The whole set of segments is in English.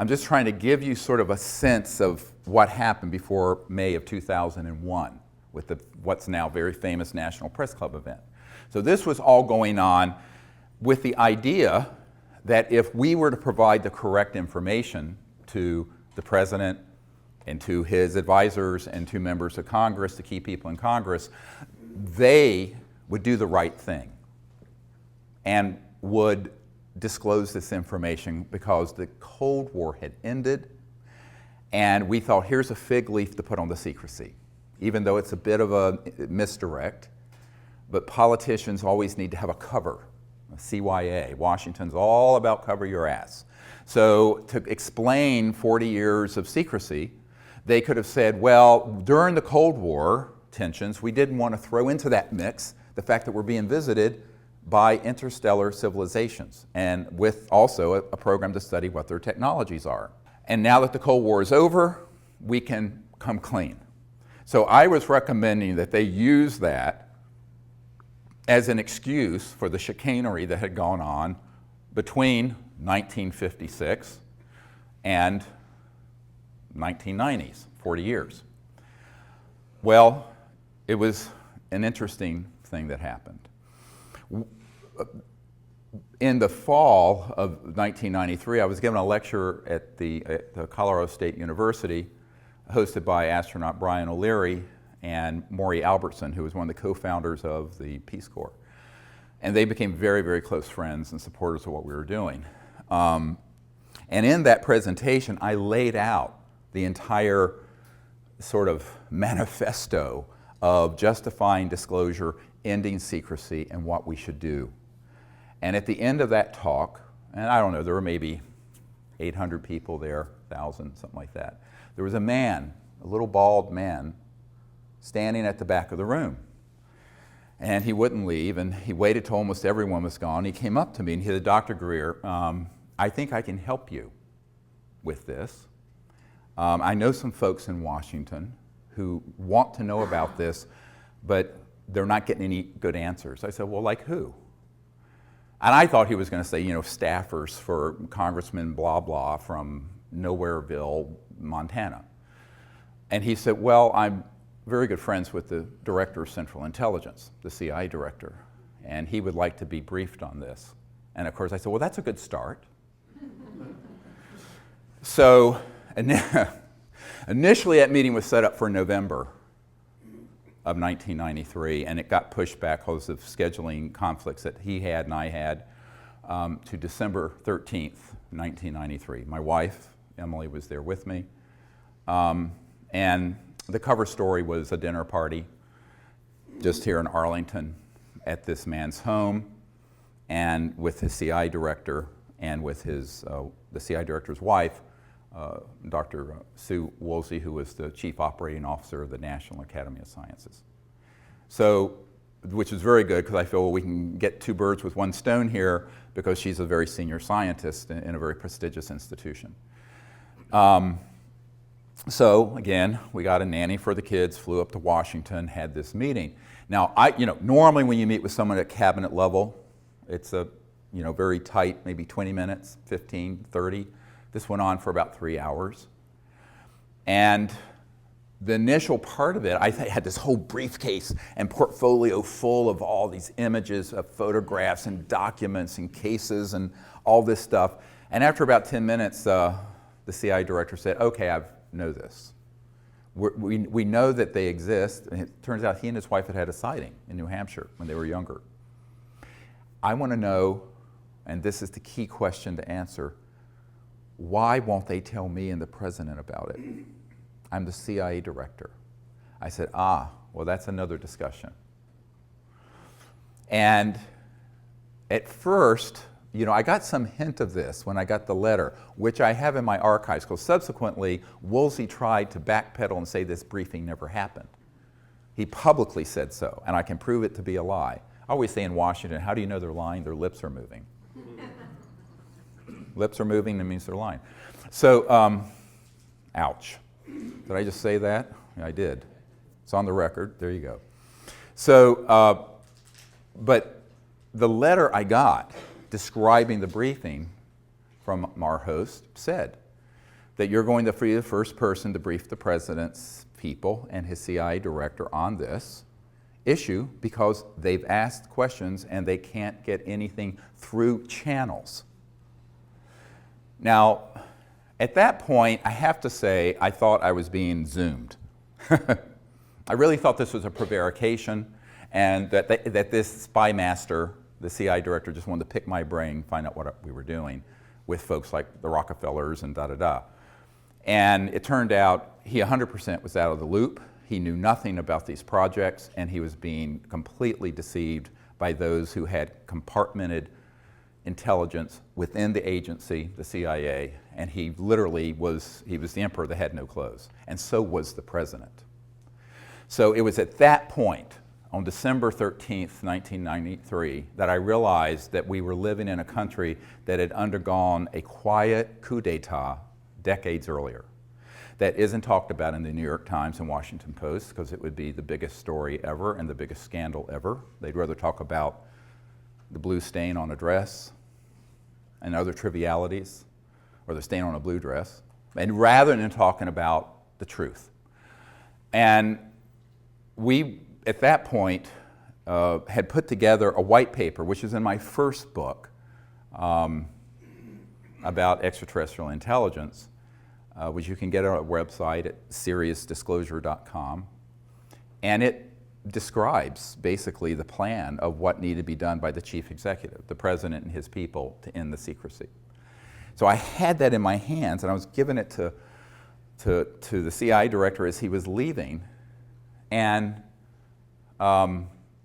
I'm just trying to give you sort of a sense of what happened before May of 2001 with what's now very famous National Press Club event. So this was all going on with the idea that if we were to provide the correct information to the president and to his advisors and to members of Congress, the key people in Congress, they would do the right thing and would disclose this information because the Cold War had ended, and we thought, here's a fig leaf to put on the secrecy, even though it's a bit of a misdirect. But politicians always need to have a cover, a CYA. Washington's all about cover your ass. So to explain 40 years of secrecy, they could have said, well, during the Cold War tensions, we didn't want to throw into that mix the fact that we're being visited by interstellar civilizations, and with also a program to study what their technologies are. And now that the Cold War is over, we can come clean. So I was recommending that they use that as an excuse for the chicanery that had gone on between 1956 and 1990s, 40 years. Well, it was an interesting thing that happened. In the fall of 1993, I was given a lecture at the Colorado State University, hosted by astronaut Brian O'Leary and Maury Albertson, who was one of the co-founders of the Peace Corps. And they became very, very close friends and supporters of what we were doing. And in that presentation, I laid out the entire sort of manifesto of justifying disclosure, ending secrecy, and what we should do. And at the end of that talk, and I don't know, there were maybe 800 people there, 1,000, something like that. There was a man, a little bald man, standing at the back of the room. And he wouldn't leave, and he waited till almost everyone was gone. He came up to me and he said, Dr. Greer, I think I can help you with this. I know some folks in Washington who want to know about this, but they're not getting any good answers. I said, well, like who? And I thought he was going to say, you know, staffers for Congressman blah blah from Nowhereville, Montana. And he said, well, I'm very good friends with the Director of Central Intelligence, the CIA director, and he would like to be briefed on this. And of course I said, well, that's a good start. So initially that meeting was set up for November of 1993, and it got pushed back because of scheduling conflicts that he had and I had to December 13th, 1993. My wife, Emily, was there with me. And the cover story was a dinner party just here in Arlington at this man's home, and with his CI director and with his, the CI director's wife, Dr. 𝗬𝗍𝗄, who was the Chief Operating Officer of the National Academy of Sciences. So, which is very good because I feel, well, we can get two birds with one stone here because she's a very senior scientist in a very prestigious institution. So again, we got a nanny for the kids, flew up to Washington, had this meeting. Now, normally when you meet with someone at cabinet level, it's a, very tight, maybe 20 minutes, 15, 30. This went on for about 3 hours. And the initial part of it, I had this whole briefcase and portfolio full of all these images of photographs and documents and cases and all this stuff. And after about 10 minutes, the CI director said, okay, I know this. We know that they exist. And it turns out he and his wife had a sighting in New Hampshire when they were younger. I want to know, and this is the key question to answer, why won't they tell me and the president about it? I'm the CIA director. I said, well, that's another discussion. And at first, I got some hint of this when I got the letter, which I have in my archives, because subsequently, Woolsey tried to backpedal and say this briefing never happened. He publicly said so, and I can prove it to be a lie. I always say in Washington, how do you know they're lying? Their lips are moving. Lips are moving, that means they're lying. So, ouch. Did I just say that? Yeah, I did. It's on the record. There you go. So, but the letter I got describing the briefing from our host said, that you're going to be the first person to brief the president's people and his CIA director on this issue because they've asked questions and they can't get anything through channels. Now, at that point, I have to say, I thought I was being zoomed. I really thought this was a prevarication and that this spy master, the CIA director, just wanted to pick my brain, find out what we were doing with folks like the Rockefellers and da-da-da. And it turned out he 100% was out of the loop. He knew nothing about these projects, and he was being completely deceived by those who had compartmented intelligence within the agency, the CIA, and he literally was the emperor that had no clothes, and so was the president. So it was at that point, on December 13th, 1993, that I realized that we were living in a country that had undergone a quiet coup d'etat decades earlier. That isn't talked about in the New York Times and Washington Post because it would be the biggest story ever and the biggest scandal ever. They'd rather talk about the blue stain on a dress and other trivialities, or the stain on a blue dress, and rather than talking about the truth. And we, at that point, had put together a white paper, which is in my first book about extraterrestrial intelligence, which you can get on our website at 𝗖𝗘𝗱𝗍 and it describes basically the plan of what needed to be done by the chief executive, the president and his people, to end the secrecy. So I had that in my hands, and I was giving it to the CIA director as he was leaving, and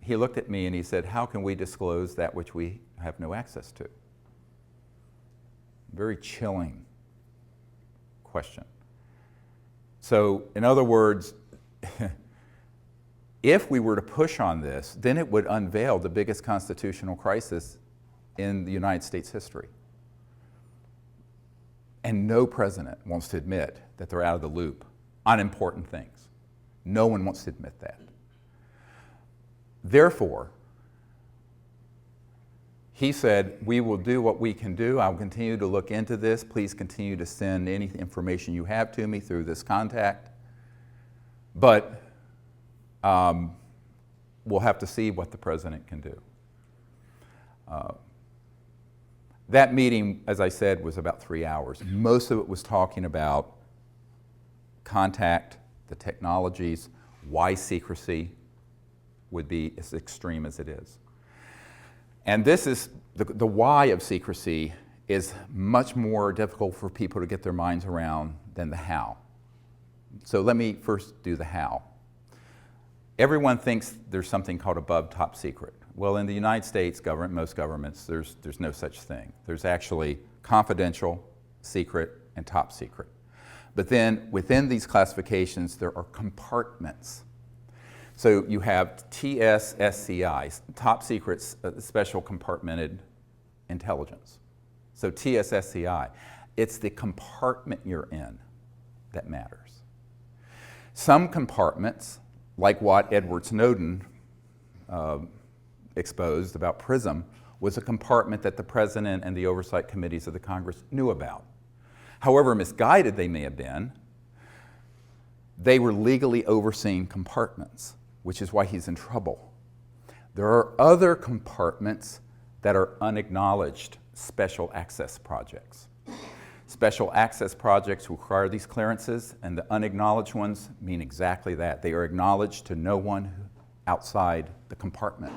he looked at me and he said, "How can we disclose that which we have no access to?" Very chilling question. So, in other words, if we were to push on this, then it would unveil the biggest constitutional crisis in the United States history. And no president wants to admit that they're out of the loop on important things. No one wants to admit that. Therefore, he said, "We will do what we can do. I'll continue to look into this. Please continue to send any information you have to me through this contact. But we'll have to see what the president can do." That meeting, as I said, was about 3 hours. Most of it was talking about contact, the technologies, why secrecy would be as extreme as it is. And this is, the why of secrecy is much more difficult for people to get their minds around than the how. So let me first do the how. Everyone thinks there's something called above top secret. Well, in the United States government, most governments, there's no such thing. There's actually confidential, secret, and top secret. But then within these classifications, there are compartments. So you have TSSCI, top secret special compartmented intelligence. So TSSCI, it's the compartment you're in that matters. Some compartments, like what Edward Snowden exposed about PRISM, was a compartment that the president and the oversight committees of the Congress knew about. However misguided they may have been, they were legally overseeing compartments, which is why he's in trouble. There are other compartments that are unacknowledged special access projects. Special access projects require these clearances, and the unacknowledged ones mean exactly that. They are acknowledged to no one outside the compartment.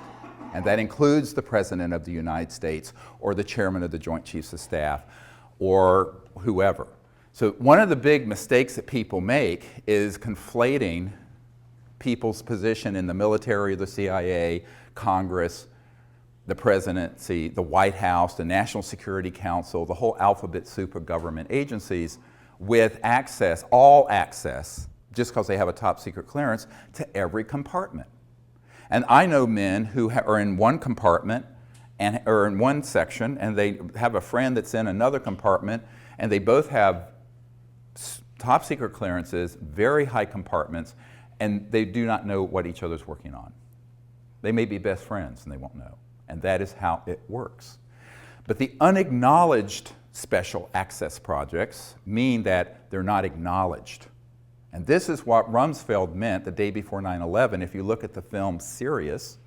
And that includes the President of the United States or the Chairman of the Joint Chiefs of Staff or whoever. So one of the big mistakes that people make is conflating people's position in the military, the CIA, Congress, the presidency, the White House, the National Security Council, the whole alphabet soup of government agencies with access, all access, just because they have a top secret clearance, to every compartment. And I know men who are in one compartment and or in one section, and they have a friend that's in another compartment, and they both have top secret clearances, very high compartments, and they do not know what each other's working on. They may be best friends and they won't know. And that is how it works. But the unacknowledged special access projects mean that they're not acknowledged. And this is what Rumsfeld meant the day before 9/11, if you look at the film Sirius,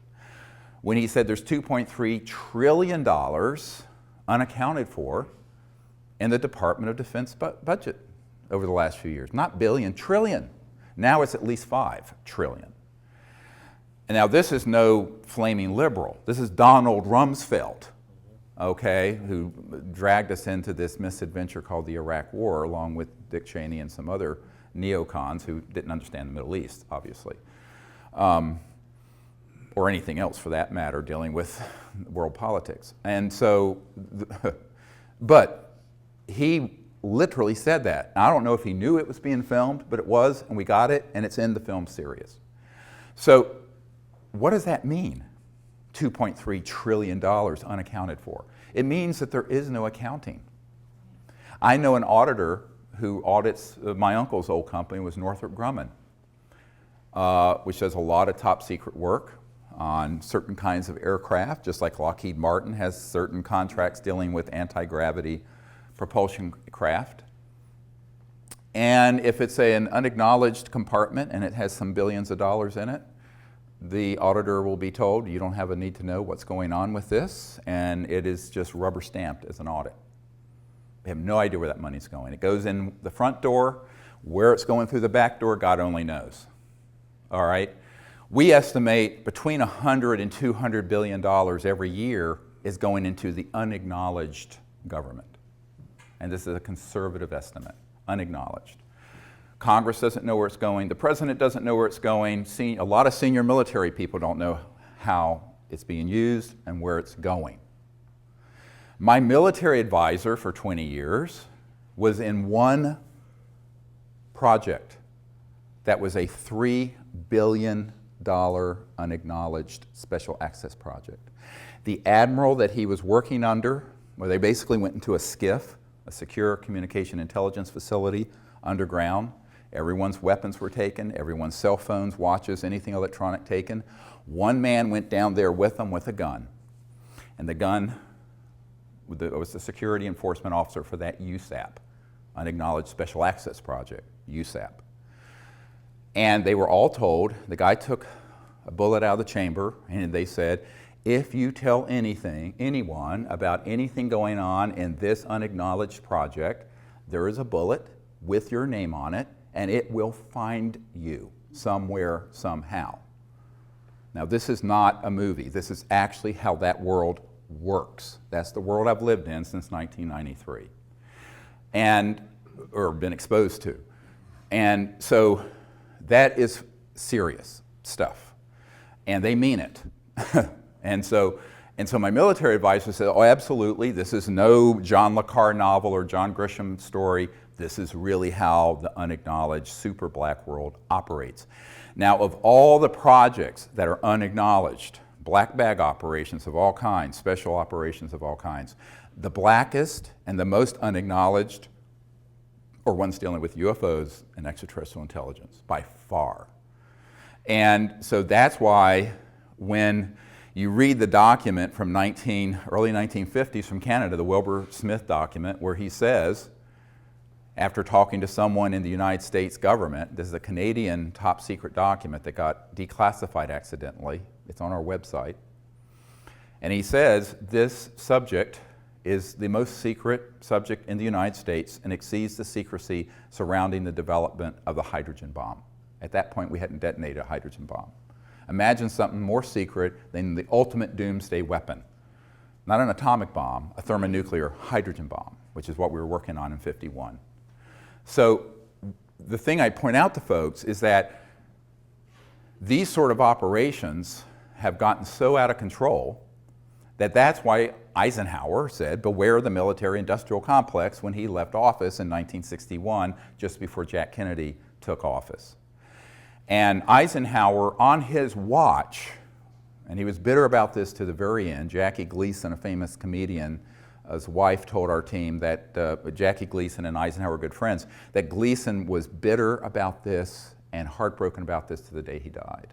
when he said there's $2.3 trillion unaccounted for in the Department of Defense budget over the last few years. Not billion, trillion. Now it's at least 5 trillion. And now this is no flaming liberal. This is Donald Rumsfeld, okay, who dragged us into this misadventure called the Iraq War, along with Dick Cheney and some other neocons who didn't understand the Middle East, obviously, or anything else for that matter, dealing with world politics. And so, but he literally said that. Now, I don't know if he knew it was being filmed, but it was, and we got it, and it's in the film Sirius. So what does that mean? $2.3 trillion unaccounted for. It means that there is no accounting. I know an auditor who audits my uncle's old company, was Northrop Grumman, which does a lot of top secret work on certain kinds of aircraft, just like Lockheed Martin has certain contracts dealing with anti-gravity propulsion craft. And if it's an unacknowledged compartment and it has some billions of dollars in it, the auditor will be told, you don't have a need to know what's going on with this, and it is just rubber stamped as an audit. They have no idea where that money's going. It goes in the front door. Where it's going through the back door, God only knows. All right? We estimate between $100 and $200 billion every year is going into the unacknowledged government. And this is a conservative estimate, unacknowledged. Congress doesn't know where it's going. The president doesn't know where it's going. A lot of senior military people don't know how it's being used and where it's going. My military advisor for 20 years was in one project that was a $3 billion unacknowledged special access project. The admiral that he was working under, where they basically went into a SCIF, a secure communication intelligence facility underground. Everyone's weapons were taken, everyone's cell phones, watches, anything electronic taken. One man went down there with them with a gun. And the gun was the security enforcement officer for that USAP, Unacknowledged Special Access Project, USAP. And they were all told, the guy took a bullet out of the chamber and they said, if you tell anyone about anything going on in this unacknowledged project, there is a bullet with your name on it and it will find you somewhere, somehow. Now this is not a movie, this is actually how that world works. That's the world I've lived in since 1993 or been exposed to. And so that is serious stuff and they mean it. And so my military advisor said, oh, absolutely, this is no John le Carre novel or John Grisham story. This is really how the unacknowledged super black world operates. Now, of all the projects that are unacknowledged, black bag operations of all kinds, special operations of all kinds, the blackest and the most unacknowledged are ones dealing with UFOs and extraterrestrial intelligence, by far. And so that's why when you read the document from early 1950s from Canada, the Wilbur-Smith document, where he says, after talking to someone in the United States government, this is a Canadian top secret document that got declassified accidentally. It's on our website. And he says this subject is the most secret subject in the United States and exceeds the secrecy surrounding the development of the hydrogen bomb. At that point, we hadn't detonated a hydrogen bomb. Imagine something more secret than the ultimate doomsday weapon. Not an atomic bomb, a thermonuclear hydrogen bomb, which is what we were working on in '51. So the thing I point out to folks is that these sort of operations have gotten so out of control that that's why Eisenhower said, beware the military-industrial complex when he left office in 1961, just before Jack Kennedy took office. And Eisenhower, on his watch, and he was bitter about this to the very end, Jackie Gleason, a famous comedian, his wife told our team that Jackie Gleason and Eisenhower were good friends, that Gleason was bitter about this and heartbroken about this to the day he died,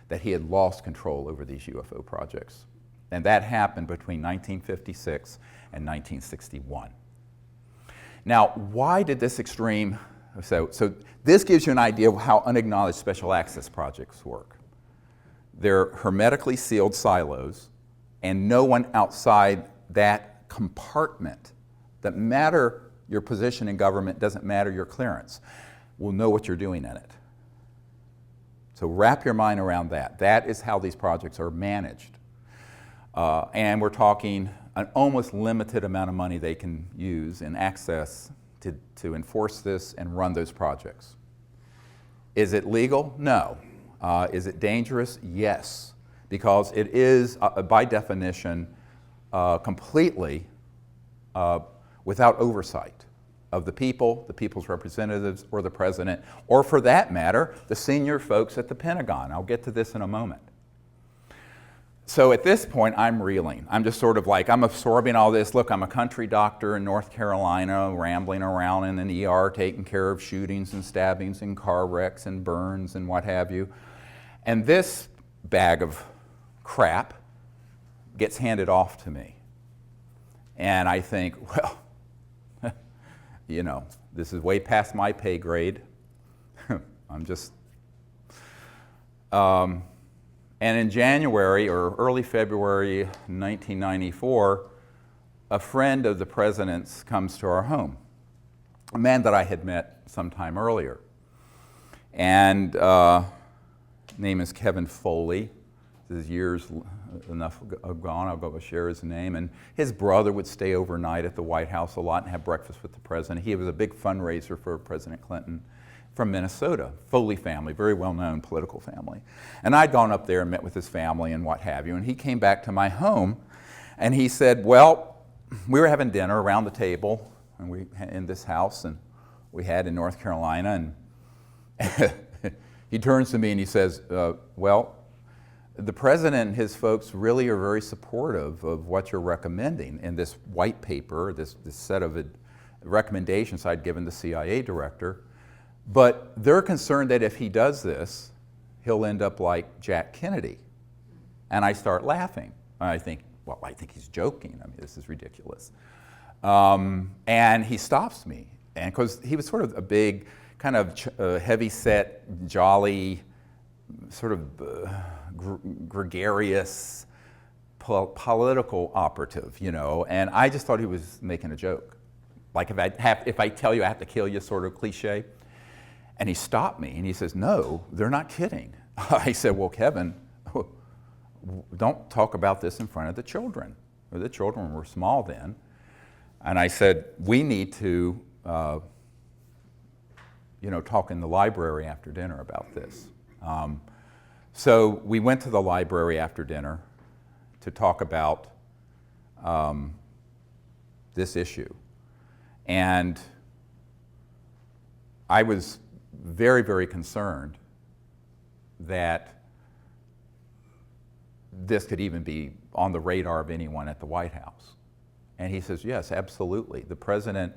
that he had lost control over these UFO projects. And that happened between 1956 and 1961. Now, why did this extreme, so this gives you an idea of how unacknowledged special access projects work. They're hermetically sealed silos, and no one outside that compartment, that matter your position in government, doesn't matter your clearance, will know what you're doing in it. So wrap your mind around that. That is how these projects are managed. And we're talking an almost limited amount of money they can use and access to enforce this and run those projects. Is it legal? No. Is it dangerous? Yes. Because it is, by definition, completely without oversight of the people, the people's representatives, or the president, or for that matter, the senior folks at the Pentagon. I'll get to this in a moment. So at this point, I'm reeling. I'm just sort of like, I'm absorbing all this. Look, I'm a country doctor in North Carolina, rambling around in an ER, taking care of shootings and stabbings and car wrecks and burns and what have you. And this bag of crap gets handed off to me. And I think, well, you know, this is way past my pay grade. I'm just... And in January or early February 1994, a friend of the president's comes to our home, a man that I had met sometime earlier. And name is Kevin Foley. This is years enough gone, I'll go share his name. And his brother would stay overnight at the White House a lot and have breakfast with the president. He was a big fundraiser for President Clinton. From Minnesota, Foley family, very well-known political family. And I'd gone up there and met with his family and what have you, and he came back to my home and he said, well, we were having dinner around the table and we in this house and we had in North Carolina, and he turns to me and he says, well, the president and his folks really are very supportive of what you're recommending in this white paper, this set of recommendations I'd given the CIA director. But they're concerned that if he does this, he'll end up like Jack Kennedy. And I start laughing. I think, well, I think he's joking. I mean, this is ridiculous. And he stops me. And because he was sort of a big, kind of heavy-set, jolly, sort of gregarious political operative, you know. And I just thought he was making a joke. Like if I tell you I have to kill you sort of cliche. And he stopped me and he says, no, they're not kidding. I said, well, Kevin, don't talk about this in front of the children. The children were small then. And I said, we need to talk in the library after dinner about this. So we went to the library after dinner to talk about this issue. And I was very, very concerned that this could even be on the radar of anyone at the White House. And he says, yes, absolutely. The president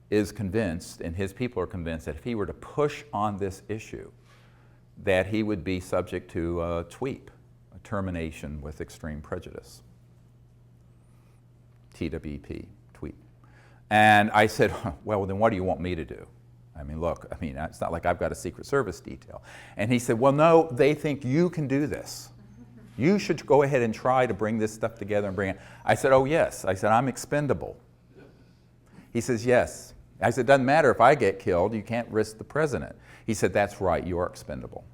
is convinced, and his people are convinced, that if he were to push on this issue, that he would be subject to a TWEEP, a termination with extreme prejudice. TWEP, TWEEP. And I said, well, then what do you want me to do? I mean, look, it's not like I've got a Secret Service detail. And he said, well, no, they think you can do this. You should go ahead and try to bring this stuff together and bring it. I said, oh, yes. I said, I'm expendable. He says, yes. I said, doesn't matter if I get killed, you can't risk the president. He said, that's right, you are expendable.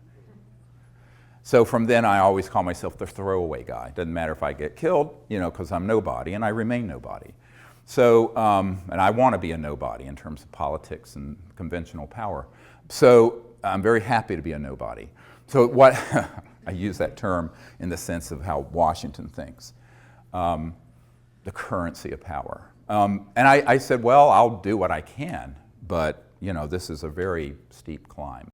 So from then, I always call myself the throwaway guy. Doesn't matter if I get killed, because I'm nobody, and I remain nobody. So, and I want to be a nobody in terms of politics and conventional power. So I'm very happy to be a nobody. So what, I use that term in the sense of how Washington thinks, the currency of power. And I said, well, I'll do what I can, but this is a very steep climb.